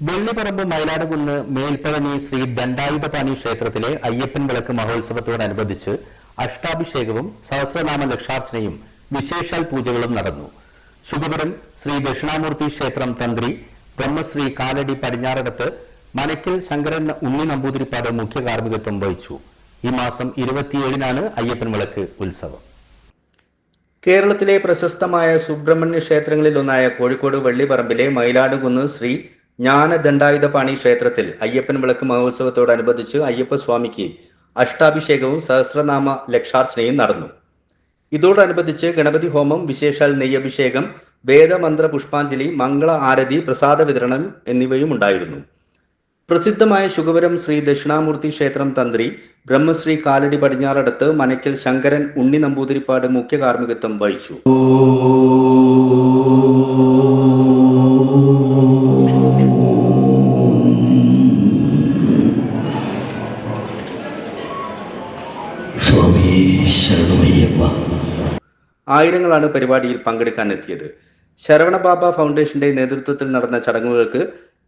വെള്ളിപ്പറമ്പ് മയിലാടുകുന്ന് മേൽപ്പഴനി ശ്രീ ദണ്ഡായുധപാണി ക്ഷേത്രത്തിലെ അയ്യപ്പൻ വിളക്ക് മഹോത്സവത്തോടനുബന്ധിച്ച് അഷ്ടാഭിഷേകവും സഹസ്രനാമ ലക്ഷാർച്ചനയും വിശേഷാൽ പൂജകളും നടന്നു. ശുഭപുരം ശ്രീ ദക്ഷിണാമൂർത്തി ക്ഷേത്രം തന്ത്രി ബ്രഹ്മശ്രീ കാലടി പടിഞ്ഞാറടത്ത് മനക്കൽ ശങ്കരൻ ഉണ്ണി നമ്പൂതിരിപ്പാട് മുഖ്യ കാർമ്മികത്വം വഹിച്ചു. ഈ മാസം 27-നാണ് അയ്യപ്പൻ വിളക്ക് ഉത്സവം. കേരളത്തിലെ പ്രശസ്തമായ സുബ്രഹ്മണ്യ ക്ഷേത്രങ്ങളിലൊന്നായ കോഴിക്കോട് വെള്ളിപ്പറമ്പിലെ മയിലാടുകുന്ന് ശ്രീ ജ്ഞാനദണ്ഡായുധപാണി ക്ഷേത്രത്തിൽ അയ്യപ്പൻ വിളക്ക് മഹോത്സവത്തോടനുബന്ധിച്ച് അയ്യപ്പസ്വാമിക്ക് അഷ്ടാഭിഷേകവും സഹസ്രനാമ ലക്ഷാർച്ചനയും നടന്നു. ഇതോടനുബന്ധിച്ച് ഗണപതി ഹോമം, വിശേഷാൽ നെയ്യഭിഷേകം, വേദമന്ത്ര പുഷ്പാഞ്ജലി, മംഗള ആരതി, പ്രസാദ വിതരണം എന്നിവയും ഉണ്ടായിരുന്നു. പ്രസിദ്ധമായ ശുഭപുരം ശ്രീ ദക്ഷിണാമൂർത്തി ക്ഷേത്രം തന്ത്രി ബ്രഹ്മശ്രീ കാലടി പടിഞ്ഞാറടത്ത് മനക്കൽ ശങ്കരൻ ഉണ്ണി നമ്പൂതിരിപ്പാട് മുഖ്യ കാർമ്മികത്വം വഹിച്ചു. ആയിരങ്ങളാണ് പരിപാടിയിൽ പങ്കെടുക്കാനെത്തിയത്. ശരവണബാബ ഫൗണ്ടേഷന്റെ നേതൃത്വത്തിൽ നടന്ന ചടങ്ങുകൾക്ക്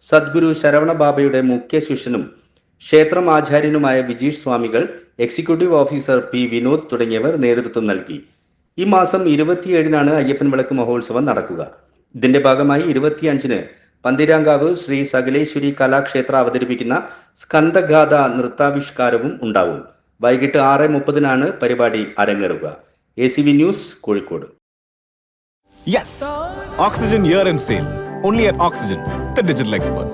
സദ്ഗുരു ശരവണബാബയുടെ മുഖ്യ ശിഷ്യനും ക്ഷേത്രം ആചാര്യനുമായ വിജീഷ് സ്വാമികൾ, എക്സിക്യൂട്ടീവ് ഓഫീസർ പി വിനോദ് തുടങ്ങിയവർ നേതൃത്വം നൽകി. ഈ മാസം 27-നാണ് അയ്യപ്പൻ വിളക്ക് മഹോത്സവം നടക്കുക. ഇതിന്റെ ഭാഗമായി 25-ന് പന്തിരാങ്കാവ് ശ്രീ സകലേശ്വരി കലാക്ഷേത്ര അവതരിപ്പിക്കുന്ന സ്കന്ദഗാഥ നൃത്താവിഷ്കാരവും ഉണ്ടാവും. വൈകിട്ട് 6:30-നാണ് പരിപാടി അരങ്ങേറുക. ACV news, Kozhikode. Yes! Oxygen year-end sale. Only at Oxygen, the digital expert.